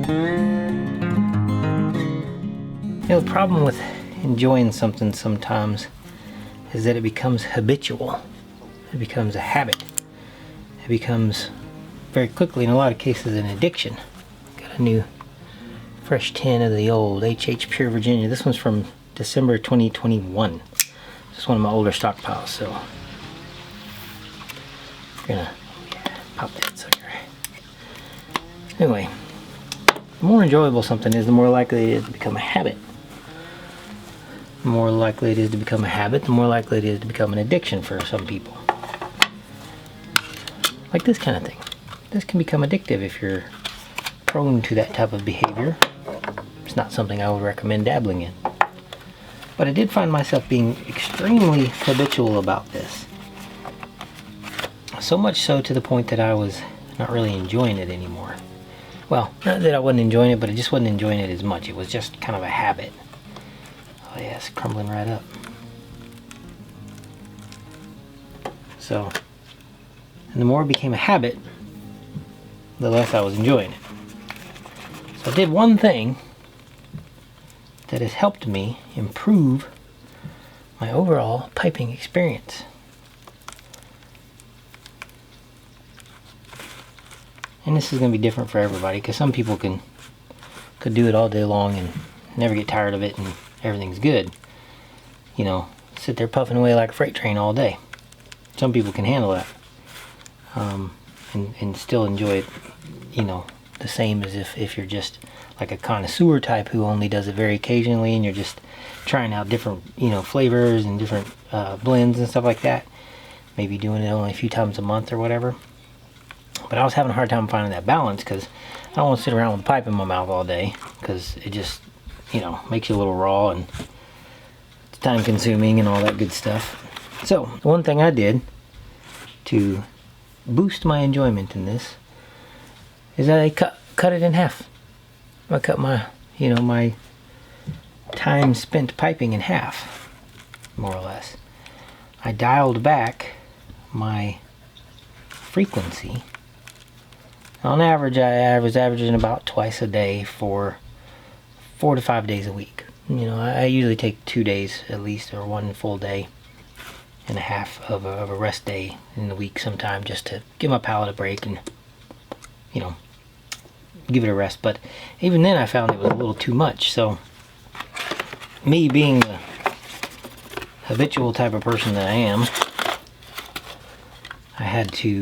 You know, the problem with enjoying something sometimes is that it becomes habitual. It becomes a habit. It becomes very quickly, in a lot of cases, an addiction. Got a new fresh tin of the old HH Pure Virginia. This one's from December 2021. This is one of my older stockpiles, so we're gonna pop that sucker. Anyway, the more enjoyable something is, the more likely it is to become a habit. The more likely it is to become a habit, the more likely it is to become an addiction for some people. Like this kind of thing. This can become addictive if you're prone to that type of behavior. It's not something I would recommend dabbling in. But I did find myself being extremely habitual about this. So much so to the point that I was not really enjoying it anymore. Well, not that I wasn't enjoying it, but I just wasn't enjoying it as much. It was just kind of a habit. Oh yeah, it's crumbling right up. So, and the more it became a habit, the less I was enjoying it. So I did one thing that has helped me improve my overall piping experience. And this is going to be different for everybody, because some people could do it all day long and never get tired of it and everything's good. You know, sit there puffing away like a freight train all day. Some people can handle that. And still enjoy it, you know, the same as if you're just like a connoisseur type who only does it very occasionally, and you're just trying out different, you know, flavors and different blends and stuff like that. Maybe doing it only a few times a month or whatever. But I was having a hard time finding that balance, because I don't want to sit around with a pipe in my mouth all day, because it just, you know, makes you a little raw and it's time consuming and all that good stuff. So one thing I did to boost my enjoyment in this is I cut it in half. I cut my, you know, my time spent piping in half, more or less. I dialed back my frequency. On average, I was averaging about twice a day for 4 to 5 days a week. You know, I usually take 2 days at least, or 1 full day and a half of a rest day in the week sometime, just to give my palate a break and, you know, give it a rest. But even then I found it was a little too much. So me being the habitual type of person that I am, I had to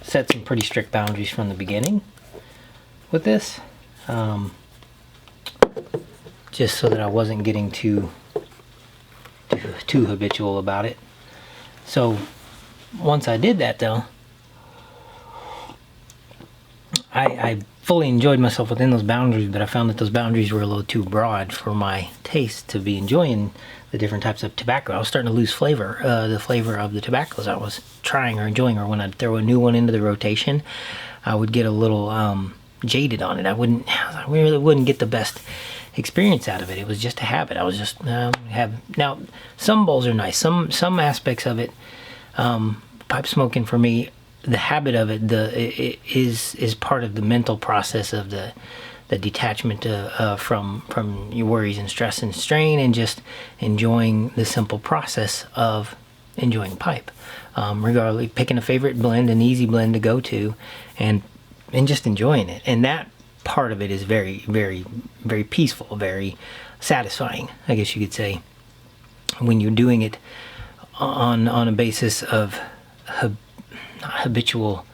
set some pretty strict boundaries from the beginning with this, just so that I wasn't getting too habitual about it. So once I did that, though, I fully enjoyed myself within those boundaries, but I found that those boundaries were a little too broad for my taste to be enjoying the different types of tobacco. I was starting to lose flavor, the flavor of the tobaccos I was trying or enjoying, or when I'd throw a new one into the rotation, I would get a little jaded on it. I really wouldn't get the best experience out of it. It was just a habit. I was just now some bowls are nice. Some aspects of it, pipe smoking for me, the habit of it, it is part of the mental process of the detachment from your worries and stress and strain, and just enjoying the simple process of enjoying pipe, regardless, picking a favorite blend, an easy blend to go to, and just enjoying it. And that part of it is very, very, very peaceful, very satisfying, I guess you could say, when you're doing it on a basis of not habitual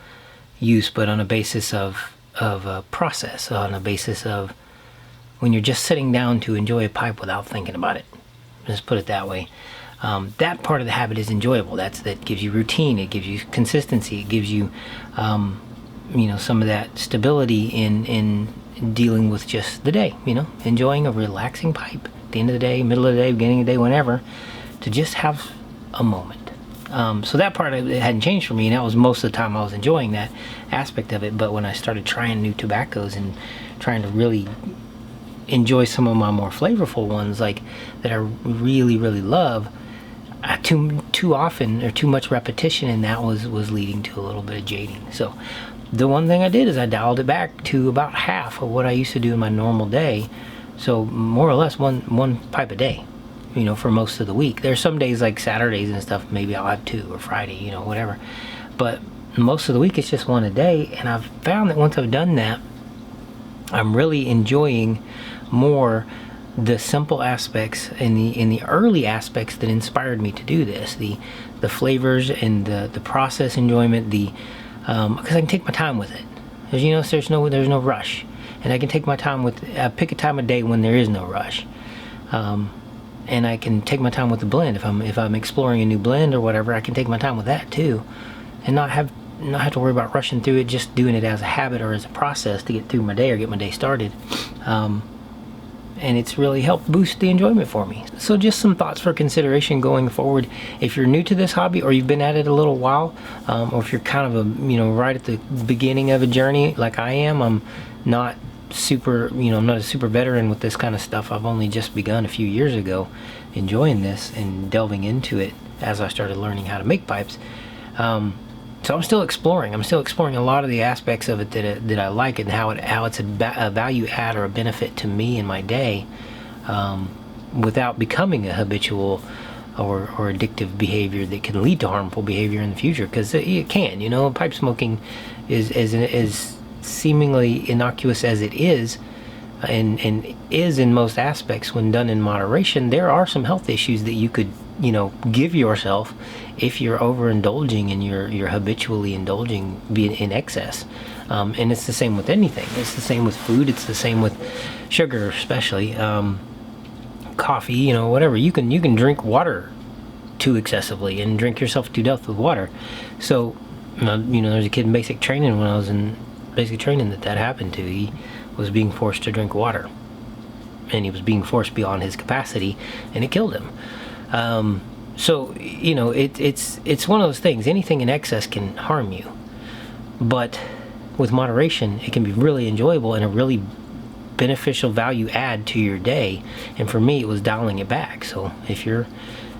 use, but on a basis of a process, on a basis of when you're just sitting down to enjoy a pipe without thinking about it. Let's put it that way. That part of the habit is enjoyable. That gives you routine. It gives you consistency. It gives you, you know, some of that stability in dealing with just the day. You know, enjoying a relaxing pipe at the end of the day, middle of the day, beginning of the day, whenever, to just have a moment. So that part of it hadn't changed for me, and that was most of the time I was enjoying that aspect of it. But when I started trying new tobaccos and trying to really enjoy some of my more flavorful ones, like that I really, really love, too often, or too much repetition in that was leading to a little bit of jading. So the one thing I did is I dialed it back to about half of what I used to do in my normal day. So more or less one pipe a day, you know, for most of the week. There's some days like Saturdays and stuff, maybe I'll have 2, or Friday, you know, whatever. But most of the week it's just 1 a day, and I've found that once I've done that, I'm really enjoying more the simple aspects and the early aspects that inspired me to do this, the flavors and the process enjoyment, because I can take my time with it. As you know, there's no rush, and I can take my time with. I pick a time of day when there is no rush, and I can take my time with the blend. If I'm exploring a new blend or whatever, I can take my time with that too, and not have to worry about rushing through it. Just doing it as a habit or as a process to get through my day or get my day started. And it's really helped boost the enjoyment for me. So just some thoughts for consideration going forward. If you're new to this hobby, or you've been at it a little while, or if you're kind of right at the beginning of a journey like I am, I'm not super, I'm not a super veteran with this kind of stuff. I've only just begun a few years ago enjoying this and delving into it as I started learning how to make pipes. So I'm still exploring. I'm still exploring a lot of the aspects of it that I like, and how it's a value add or a benefit to me in my day, without becoming a habitual or addictive behavior that can lead to harmful behavior in the future. Because it can. Pipe smoking is seemingly innocuous as it is, and is in most aspects when done in moderation. There are some health issues that you could give yourself if you're overindulging and you're habitually indulging in excess. And it's the same with anything. It's the same with food. It's the same with sugar, especially coffee. Whatever. You can drink water too excessively and drink yourself to death with water. So there's a kid in basic training, when I was in basic training, that happened to. He was being forced to drink water, and he was being forced beyond his capacity, and it killed him. So it's one of those things. Anything in excess can harm you, but with moderation, it can be really enjoyable and a really beneficial value add to your day. And for me, it was dialing it back. So if you're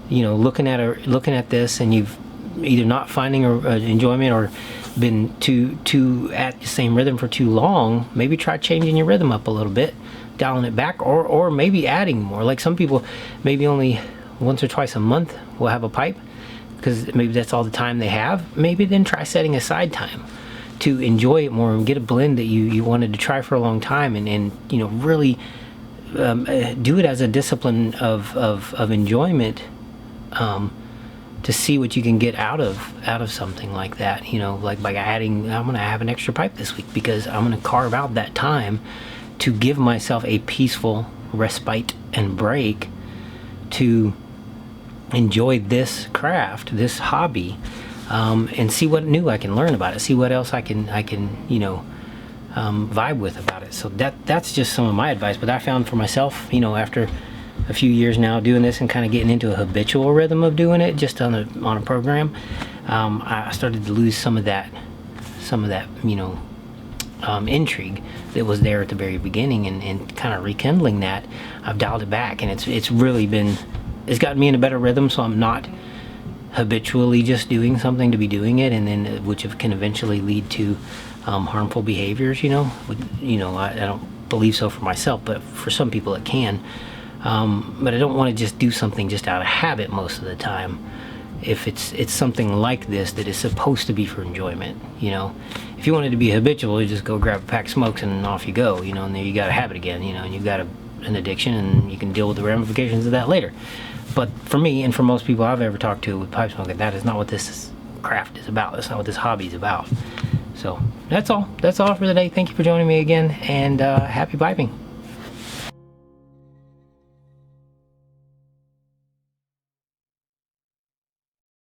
looking at this, and you've either not finding enjoyment, or been too at the same rhythm for too long, maybe try changing your rhythm up a little bit, dialing it back, or maybe adding more. Like some people, maybe only once or twice a month will have a pipe, because maybe that's all the time they have. Maybe then try setting aside time to enjoy it more and get a blend that you wanted to try for a long time, and really do it as a discipline of enjoyment, to see what you can get out of something like that. Like by adding, I'm gonna have an extra pipe this week because I'm gonna carve out that time to give myself a peaceful respite and break to enjoy this craft, this hobby, and see what new I can learn about it, see what else I can vibe with about it. So that's just some of my advice. But I found for myself, after a few years now doing this and kind of getting into a habitual rhythm of doing it just on a program, I started to lose some of that intrigue that was there at the very beginning, and kind of rekindling that, I've dialed it back, and it's gotten me in a better rhythm, so I'm not habitually just doing something to be doing it, and then which can eventually lead to harmful behaviors. I don't believe so for myself, but for some people it can. But I don't want to just do something just out of habit most of the time. If it's something like this that is supposed to be for enjoyment, if you wanted to be habitual, you just go grab a pack of smokes and off you go, and then you got a habit again, and you've got an addiction, and you can deal with the ramifications of that later. But for me, and for most people I've ever talked to with pipe smoking, that is not what this craft is about. That's not what this hobby is about. So that's all for today. Thank you for joining me again, and happy piping.